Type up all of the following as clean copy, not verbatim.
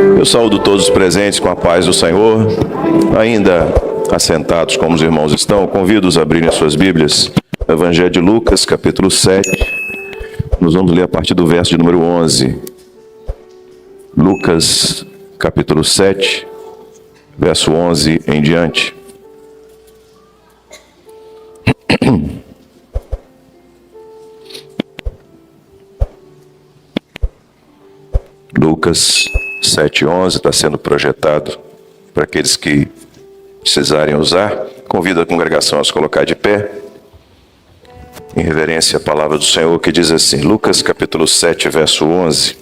Eu saúdo todos os presentes com a paz do Senhor. Ainda assentados como os irmãos estão, convido-os a abrirem as suas Bíblias. Evangelho de Lucas, capítulo 7. Nós vamos ler a partir do verso de número 11. Lucas, capítulo 7, verso 11 em diante. Lucas 7:11 está sendo projetado para aqueles que precisarem usar. Convido a congregação a se colocar de pé, em reverência à palavra do Senhor, que diz assim, Lucas capítulo 7, verso 11.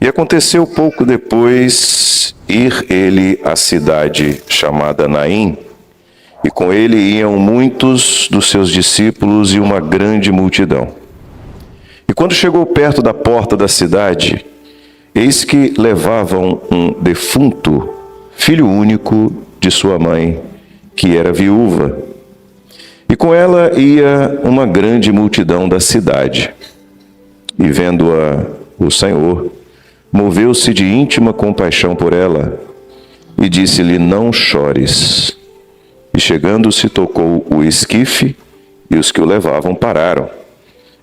E aconteceu pouco depois ir ele à cidade chamada Naim, e com ele iam muitos dos seus discípulos e uma grande multidão. E quando chegou perto da porta da cidade, eis que levavam um defunto, filho único de sua mãe, que era viúva. E com ela ia uma grande multidão da cidade. E vendo-a o Senhor, moveu-se de íntima compaixão por ela, e disse-lhe, não chores. E chegando-se, tocou o esquife, e os que o levavam pararam.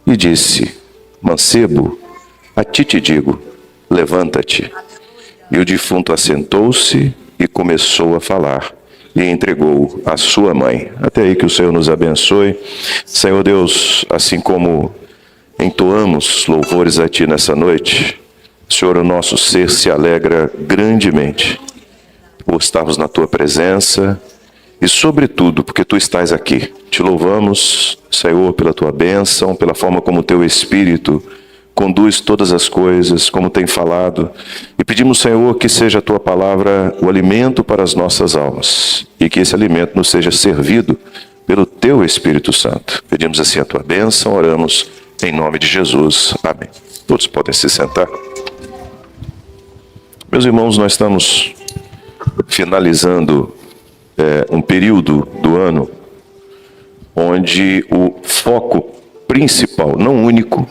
E disse, mancebo, a ti te digo, levanta-te. E o defunto assentou-se e começou a falar, e entregou a sua mãe. Até aí que o Senhor nos abençoe. Senhor Deus, assim como entoamos louvores a Ti nessa noite, Senhor, o nosso ser se alegra grandemente por estarmos na Tua presença e, sobretudo, porque Tu estás aqui. Te louvamos, Senhor, pela Tua bênção, pela forma como o Teu Espírito conduz todas as coisas, como tem falado, e pedimos, Senhor, que seja a Tua palavra o alimento para as nossas almas, e que esse alimento nos seja servido pelo Teu Espírito Santo. Pedimos assim a Tua bênção, oramos em nome de Jesus. Amém. Todos podem se sentar. Meus irmãos, nós estamos finalizando um período do ano onde o foco principal, não único,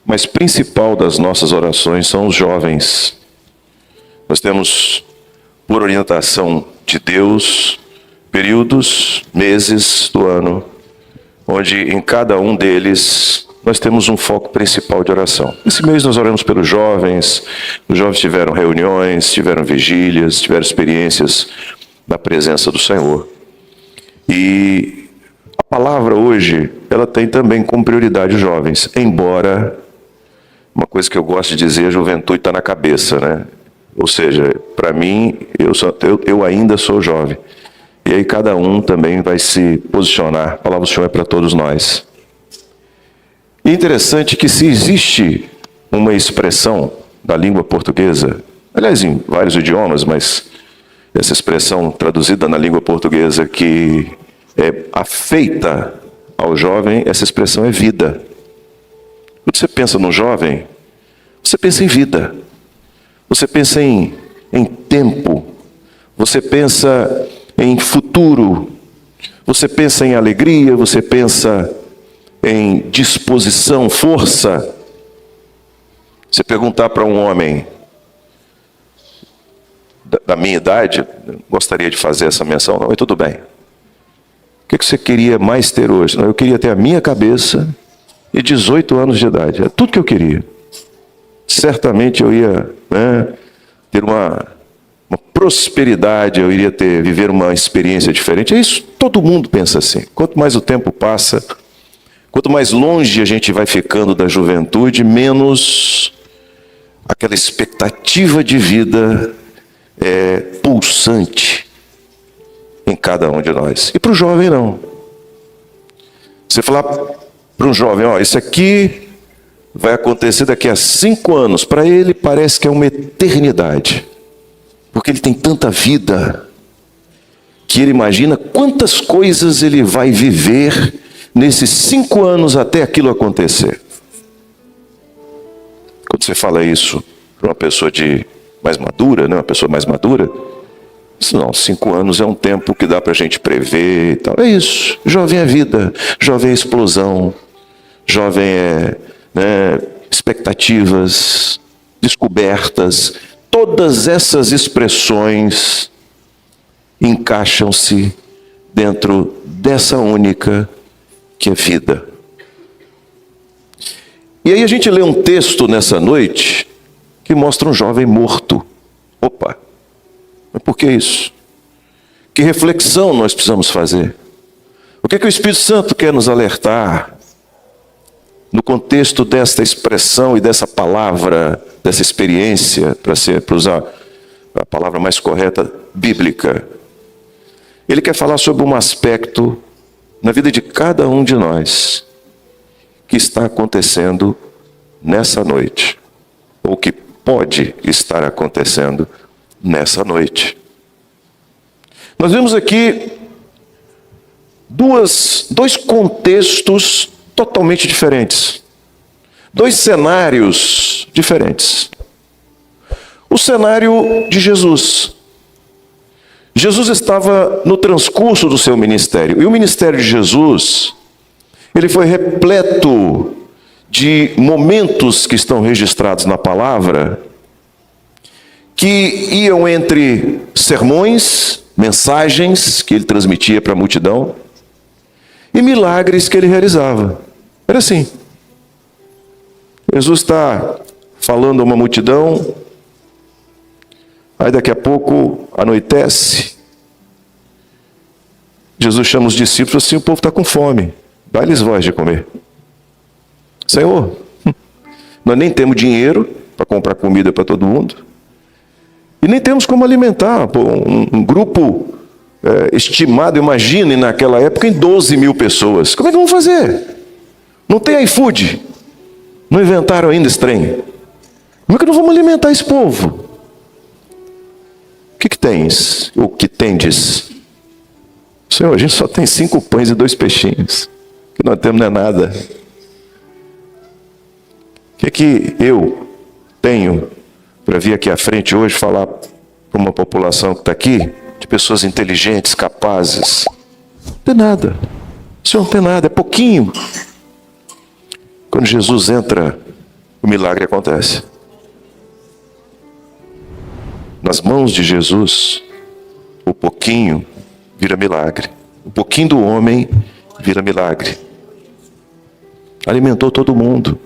mas principal das nossas orações são os jovens. Nós temos, por orientação de Deus, períodos, meses do ano, onde em cada um deles nós temos um foco principal de oração. Esse mês nós oramos pelos jovens. Os jovens tiveram reuniões, tiveram vigílias, tiveram experiências na presença do Senhor. E a palavra hoje, ela tem também como prioridade os jovens, embora uma coisa que eu gosto de dizer, a juventude está na cabeça, né? Ou seja, para mim, eu ainda sou jovem. E aí cada um também vai se posicionar. A palavra do Senhor é para todos nós. E interessante que se existe uma expressão da língua portuguesa, aliás, em vários idiomas, mas essa expressão traduzida na língua portuguesa que é afeita ao jovem, essa expressão é vida. Quando você pensa no jovem, você pensa em vida, você pensa em tempo, você pensa em futuro, você pensa em alegria, você pensa em disposição, força. Você perguntar para um homem da minha idade, gostaria de fazer essa menção, não, mas tudo bem. O que você queria mais ter hoje? Não, eu queria ter a minha cabeça e 18 anos de idade. É tudo que eu queria. Certamente eu ia ter uma prosperidade, eu iria viver uma experiência diferente. É isso, todo mundo pensa assim. Quanto mais o tempo passa, quanto mais longe a gente vai ficando da juventude, menos aquela expectativa de vida pulsante em cada um de nós. E para o jovem não. Você falar para um jovem, ó, isso aqui vai acontecer daqui a 5 anos. Para ele parece que é uma eternidade. Porque ele tem tanta vida que ele imagina quantas coisas ele vai viver nesses 5 anos até aquilo acontecer. Quando você fala isso para uma pessoa mais madura, né, uma pessoa mais madura, não, 5 anos é um tempo que dá para a gente prever e tal. É isso, jovem é vida, jovem é explosão, jovem é expectativas, descobertas, todas essas expressões encaixam-se dentro dessa única que é vida. E aí a gente lê um texto nessa noite que mostra um jovem morto. Opa, mas por que isso? Que reflexão nós precisamos fazer? O que é que o Espírito Santo quer nos alertar no contexto desta expressão e dessa palavra, dessa experiência, para usar a palavra mais correta, bíblica? Ele quer falar sobre um aspecto na vida de cada um de nós que está acontecendo nessa noite, ou que pode estar acontecendo nessa noite. Nós vemos aqui dois contextos totalmente diferentes, dois cenários diferentes. O cenário de Jesus. Jesus estava no transcurso do seu ministério, e o ministério de Jesus, ele foi repleto de momentos que estão registrados na palavra, que iam entre sermões, mensagens que ele transmitia para a multidão, e milagres que ele realizava. Era assim. Jesus está falando a uma multidão, aí daqui a pouco anoitece. Jesus chama os discípulos assim: o povo está com fome, dá-lhes voz de comer. Senhor, nós nem temos dinheiro para comprar comida para todo mundo, e nem temos como alimentar um grupo estimado, imagine naquela época, em 12 mil pessoas. Como é que vamos fazer? Não tem iFood, não inventaram ainda esse trem. Como é que nós vamos alimentar esse povo? O que tens? O que tendes? Senhor, a gente só tem 5 pães e 2 peixinhos. O que nós temos não é nada. O que eu tenho para vir aqui à frente hoje falar para uma população que está aqui, de pessoas inteligentes, capazes? Não tem nada. O Senhor não tem nada, é pouquinho. Quando Jesus entra, o milagre acontece. Nas mãos de Jesus, o pouquinho vira milagre. O pouquinho do homem vira milagre. Alimentou todo mundo.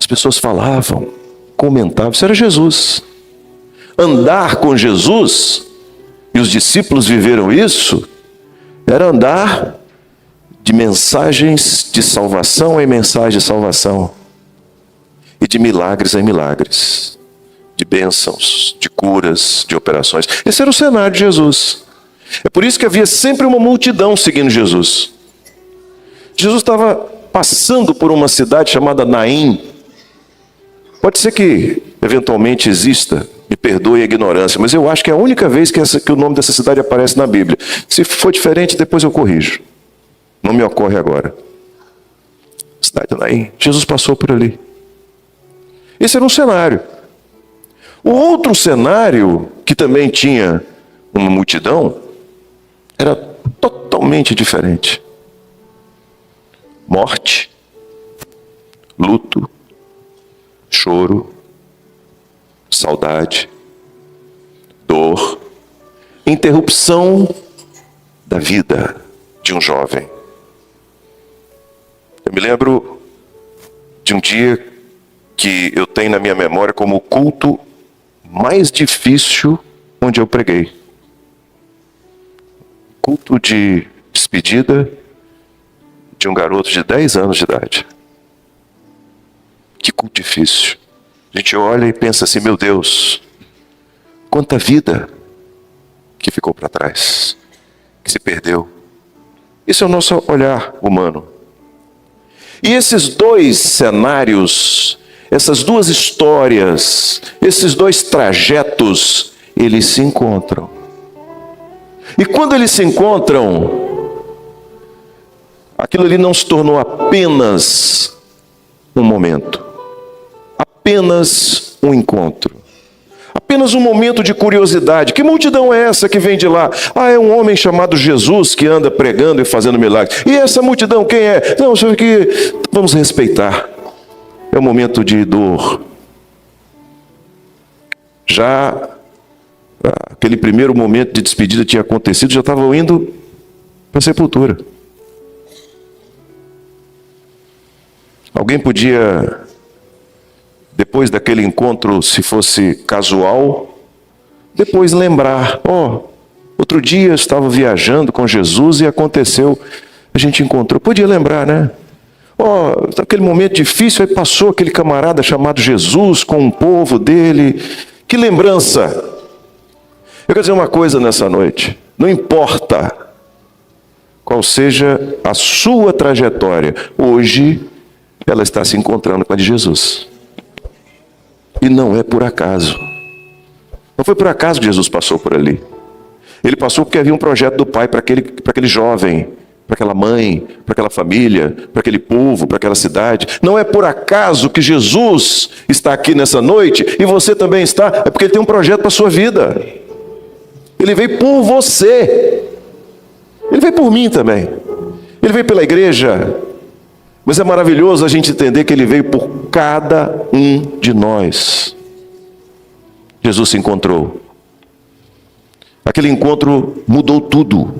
As pessoas falavam, comentavam, isso era Jesus. Andar com Jesus, e os discípulos viveram isso, era andar de mensagens de salvação em mensagem de salvação, e de milagres em milagres, de bênçãos, de curas, de operações. Esse era o cenário de Jesus. É por isso que havia sempre uma multidão seguindo Jesus. Jesus estava passando por uma cidade chamada Naim. Pode ser que eventualmente exista, me perdoe a ignorância, mas eu acho que é a única vez que o nome dessa cidade aparece na Bíblia. Se for diferente, depois eu corrijo. Não me ocorre agora. Cidade de Naim. Jesus passou por ali. Esse era um cenário. O outro cenário, que também tinha uma multidão, era totalmente diferente. Morte, luto, choro, saudade, dor, interrupção da vida de um jovem. Eu me lembro de um dia que eu tenho na minha memória como o culto mais difícil onde eu preguei. Culto de despedida de um garoto de 10 anos de idade. Que culto difícil. A gente olha e pensa assim: meu Deus, quanta vida que ficou para trás, que se perdeu. Esse é o nosso olhar humano. E esses dois cenários, essas duas histórias, esses dois trajetos, eles se encontram. E quando eles se encontram, aquilo ali não se tornou apenas um momento, apenas um encontro, apenas um momento de curiosidade. Que multidão é essa que vem de lá? Ah, é um homem chamado Jesus que anda pregando e fazendo milagres. E essa multidão quem é? Não, senhor, que vamos respeitar. É um momento de dor. Já aquele primeiro momento de despedida tinha acontecido, já estavam indo para a sepultura. Alguém podia, depois daquele encontro, se fosse casual, depois lembrar, outro dia eu estava viajando com Jesus e aconteceu, a gente encontrou. Podia lembrar, né? Aquele momento difícil, aí passou aquele camarada chamado Jesus com o povo dele. Que lembrança! Eu quero dizer uma coisa nessa noite. Não importa qual seja a sua trajetória, hoje ela está se encontrando com a de Jesus. E não é por acaso. Não foi por acaso que Jesus passou por ali. Ele passou porque havia um projeto do Pai para aquele jovem, para aquela mãe, para aquela família, para aquele povo, para aquela cidade. Não é por acaso que Jesus está aqui nessa noite e você também está, é porque Ele tem um projeto para a sua vida. Ele veio por você. Ele veio por mim também. Ele veio pela igreja. Mas é maravilhoso a gente entender que Ele veio por cada um de nós. Jesus se encontrou. Aquele encontro mudou tudo.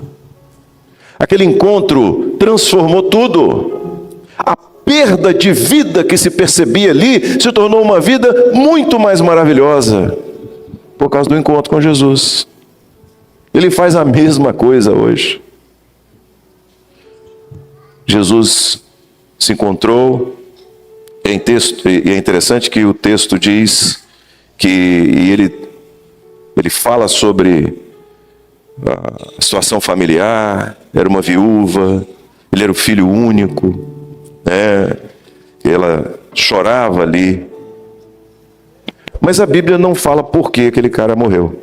Aquele encontro transformou tudo. A perda de vida que se percebia ali se tornou uma vida muito mais maravilhosa por causa do encontro com Jesus. Ele faz a mesma coisa hoje. Jesus se encontrou, e é interessante que o texto diz que ele fala sobre a situação familiar, era uma viúva, ele era o filho único, ela chorava ali. Mas a Bíblia não fala por que aquele cara morreu.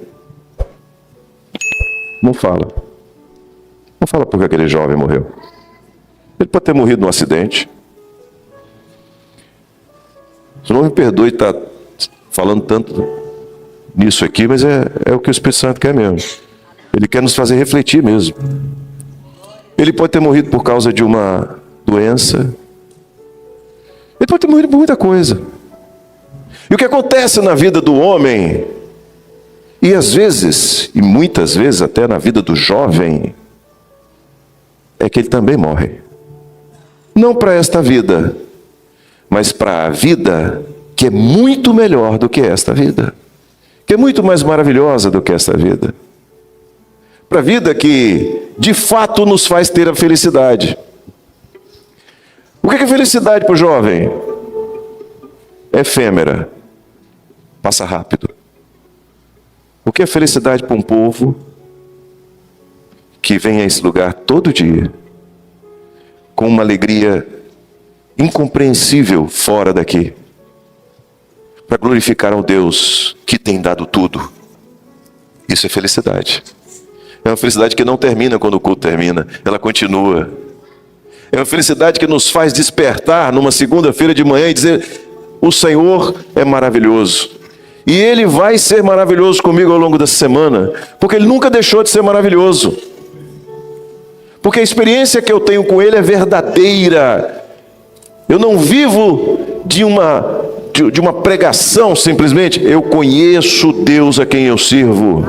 Não fala. Não fala por que aquele jovem morreu. Ele pode ter morrido num acidente. O Senhor me perdoe estar falando tanto nisso aqui, mas é o que o Espírito Santo quer mesmo. Ele quer nos fazer refletir mesmo. Ele pode ter morrido por causa de uma doença. Ele pode ter morrido por muita coisa. E o que acontece na vida do homem, e às vezes, e muitas vezes até na vida do jovem, é que ele também morre. Não para esta vida, mas para a vida que é muito melhor do que esta vida. Que é muito mais maravilhosa do que esta vida. Para a vida que, de fato, nos faz ter a felicidade. O que é felicidade para o jovem? É efêmera. Passa rápido. O que é felicidade para um povo que vem a esse lugar todo dia, com uma alegria incompreensível fora daqui, para glorificar ao Deus que tem dado tudo? Isso é felicidade. É uma felicidade que não termina quando o culto termina, ela continua. É uma felicidade que nos faz despertar numa segunda-feira de manhã e dizer: o Senhor é maravilhoso. E Ele vai ser maravilhoso comigo ao longo dessa semana, porque Ele nunca deixou de ser maravilhoso. Porque a experiência que eu tenho com Ele é verdadeira. Eu não vivo de uma pregação simplesmente. Eu conheço Deus a quem eu sirvo.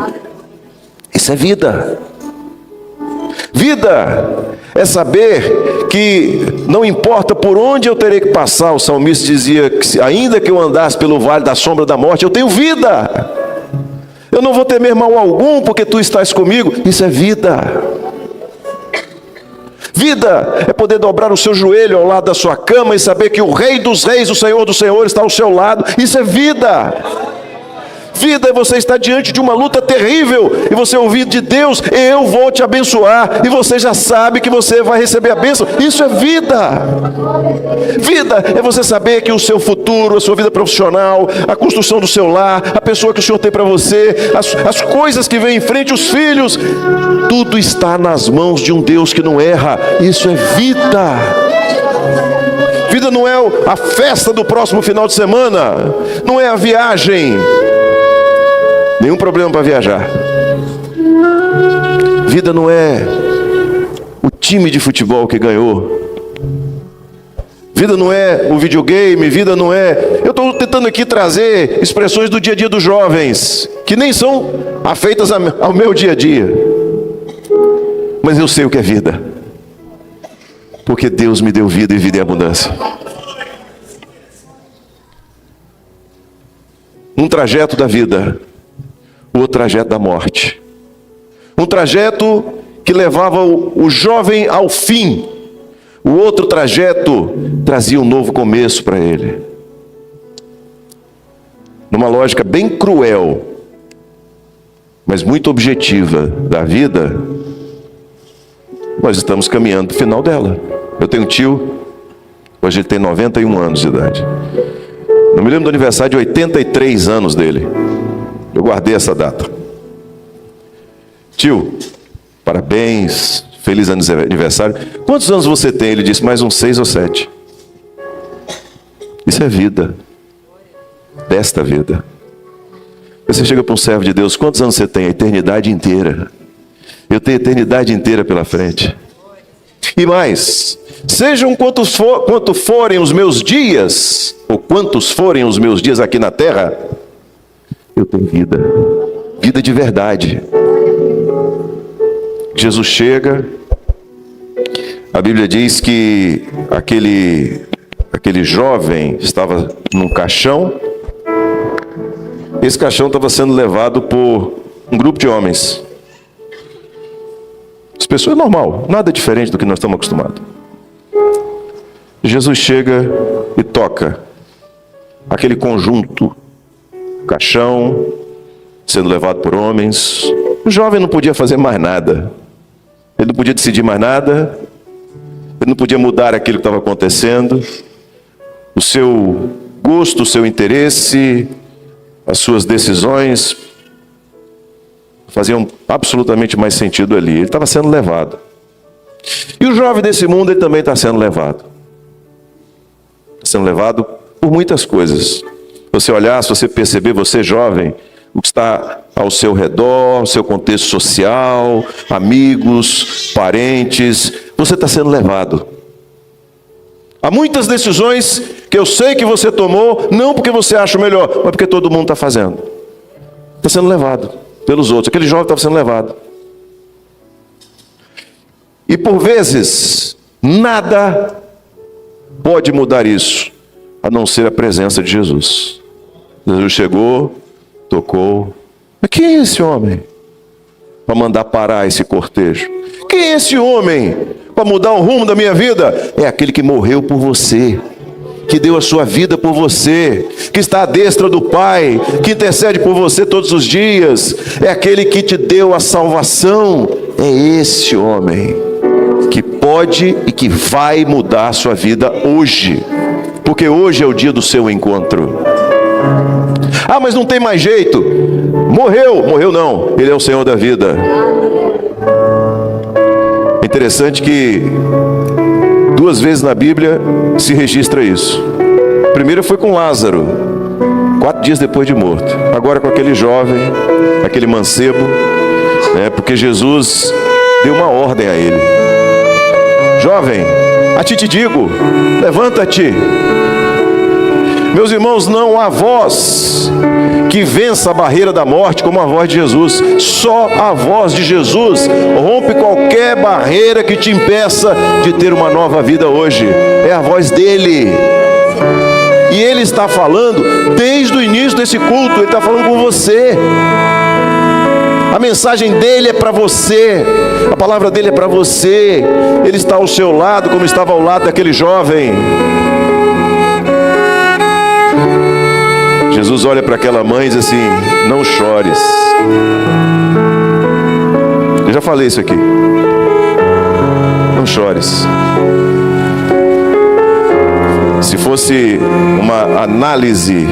Isso é vida. Vida é saber que não importa por onde eu terei que passar. O salmista dizia que ainda que eu andasse pelo vale da sombra da morte, eu tenho vida. Eu não vou temer mal algum, porque tu estás comigo. Isso é vida. Vida é poder dobrar o seu joelho ao lado da sua cama e saber que o Rei dos Reis, o Senhor dos Senhores está ao seu lado. Isso é vida. Vida é você estar diante de uma luta terrível e você ouvir de Deus: eu vou te abençoar, e você já sabe que você vai receber a bênção. Isso é vida. Vida é você saber que o seu futuro, a sua vida profissional, a construção do seu lar, a pessoa que o Senhor tem para você, as coisas que vêm em frente, os filhos, tudo está nas mãos de um Deus que não erra. Isso é vida. Vida não é a festa do próximo final de semana, não é a viagem. Nenhum problema para viajar. Vida não é o time de futebol que ganhou. Vida não é o videogame, vida não é... Eu estou tentando aqui trazer expressões do dia a dia dos jovens, que nem são afeitas ao meu dia a dia. Mas eu sei o que é vida, porque Deus me deu vida e vida em abundância. Um trajeto da vida, o outro trajeto da morte. Um trajeto que levava o jovem ao fim. O outro trajeto trazia um novo começo para ele. Numa lógica bem cruel, mas muito objetiva da vida, nós estamos caminhando para o final dela. Eu tenho um tio, hoje ele tem 91 anos de idade. Eu me lembro do aniversário de 83 anos dele. Eu guardei essa data. Tio, parabéns, feliz aniversário. Quantos anos você tem? Ele disse, mais uns 6 ou 7. Isso é vida. Desta vida. Você chega para um servo de Deus, quantos anos você tem? A eternidade inteira. Eu tenho a eternidade inteira pela frente. E mais, sejam quanto forem os meus dias, ou quantos forem os meus dias aqui na terra, eu tenho vida. Vida de verdade. Jesus chega, a Bíblia diz que aquele jovem estava num caixão. Esse caixão estava sendo levado por um grupo de homens. As pessoas é normal, nada diferente do que nós estamos acostumados. Jesus chega e toca aquele conjunto, caixão, sendo levado por homens. O jovem não podia fazer mais nada. Ele não podia decidir mais nada. Ele não podia mudar aquilo que estava acontecendo. O seu gosto, o seu interesse, as suas decisões faziam absolutamente mais sentido ali. Ele estava sendo levado. E o jovem desse mundo, ele também está sendo levado. Está sendo levado por muitas coisas. Se você olhar, se você perceber, você jovem, o que está ao seu redor, o seu contexto social, amigos, parentes, você está sendo levado. Há muitas decisões que eu sei que você tomou, não porque você acha melhor, mas porque todo mundo está fazendo. Está sendo levado pelos outros. Aquele jovem estava sendo levado. E por vezes, nada pode mudar isso, a não ser a presença de Jesus. Jesus chegou, tocou. Mas quem é esse homem para mandar parar esse cortejo? Quem é esse homem para mudar o rumo da minha vida? É aquele que morreu por você, que deu a sua vida por você, que está à destra do Pai, que intercede por você todos os dias. É aquele que te deu a salvação. É esse homem que pode e que vai mudar a sua vida hoje, porque hoje é o dia do seu encontro. Ah, mas não tem mais jeito. Morreu não, Ele é o Senhor da vida. É interessante que 2 vezes na Bíblia se registra isso. Primeiro foi com Lázaro, 4 dias depois de morto. Agora com aquele jovem, aquele mancebo, porque Jesus deu uma ordem a ele. Jovem, a ti te digo, levanta-te. Meus irmãos, não há voz que vença a barreira da morte como a voz de Jesus. Só a voz de Jesus rompe qualquer barreira que te impeça de ter uma nova vida hoje. É a voz dele. E ele está falando desde o início desse culto. Ele está falando com você. A mensagem dele é para você. A palavra dele é para você. Ele está ao seu lado como estava ao lado daquele jovem. Jesus olha para aquela mãe e diz assim: não chores. Eu já falei isso aqui. Não chores. Se fosse uma análise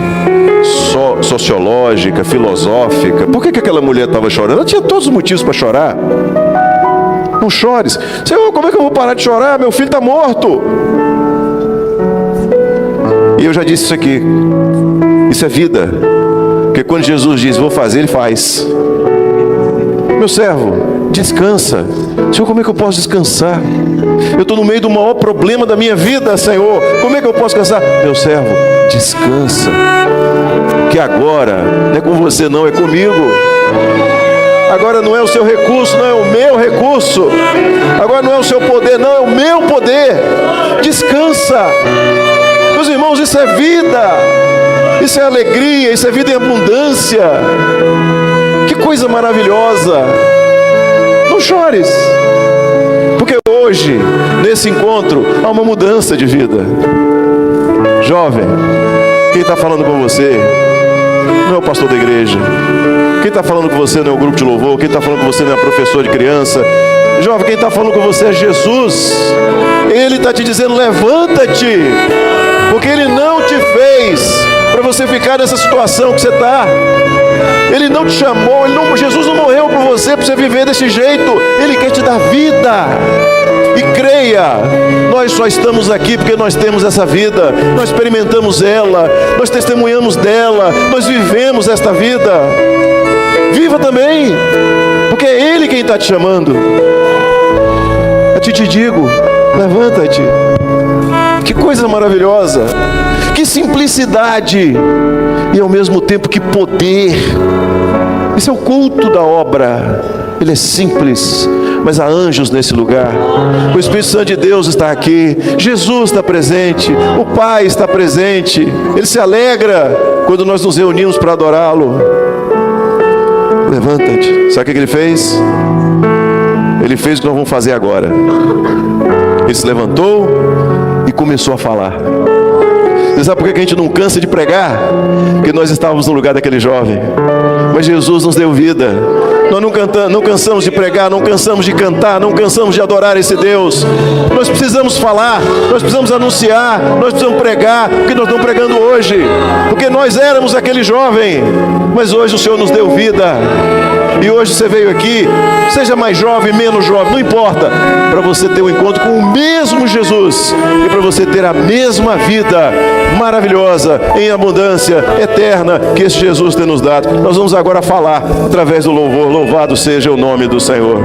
sociológica, filosófica, por que aquela mulher estava chorando? Ela tinha todos os motivos para chorar. Não chores. Senhor, como é que eu vou parar de chorar? Meu filho está morto. E eu já disse isso aqui. Isso é vida. Porque quando Jesus diz, vou fazer, Ele faz. Meu servo, descansa. Senhor, como é que eu posso descansar? Eu estou no meio do maior problema da minha vida, Senhor. Como é que eu posso descansar? Meu servo, descansa. Que agora não é com você não, é comigo. Agora não é o seu recurso, não é o meu recurso. Agora não é o seu poder, não é o meu poder. Descansa. Meus irmãos, isso é vida. Isso é alegria, isso é vida em abundância. Que coisa maravilhosa. Não chores. Porque hoje, nesse encontro, há uma mudança de vida. Jovem, quem está falando com você não é o pastor da igreja. Quem está falando com você não é o grupo de louvor. Quem está falando com você não é o professor de criança. Jovem, quem está falando com você é Jesus. Ele está te dizendo, levanta-te. Porque Ele não te fez para você ficar nessa situação que você está. Ele não te chamou, Jesus não morreu por você para você viver desse jeito. Ele quer te dar vida. E creia, nós só estamos aqui porque nós temos essa vida. Nós experimentamos ela, nós testemunhamos dela, nós vivemos esta vida. Viva também, porque é Ele quem está te chamando. Eu te digo, levanta-te. Que coisa maravilhosa, que simplicidade e ao mesmo tempo que poder. Esse é o culto da obra. Ele é simples, mas há anjos nesse lugar. O Espírito Santo de Deus está aqui. Jesus está presente. O Pai está presente. Ele se alegra quando nós nos reunimos para adorá-lo. Levanta-te. Sabe o que Ele fez? Ele fez o que nós vamos fazer agora. Ele se levantou e começou a falar. Você sabe por que a gente não cansa de pregar? Porque nós estávamos no lugar daquele jovem. Mas Jesus nos deu vida. Nós não cansamos de pregar, não cansamos de cantar, não cansamos de adorar esse Deus. Nós precisamos falar, nós precisamos anunciar, nós precisamos pregar, porque nós estamos pregando hoje. Porque nós éramos aquele jovem, mas hoje o Senhor nos deu vida. E hoje você veio aqui, seja mais jovem, menos jovem, não importa, para você ter um encontro com o mesmo Jesus e para você ter a mesma vida maravilhosa, em abundância, eterna, que esse Jesus tem nos dado. Nós vamos agora falar através do louvor. Louvado seja o nome do Senhor.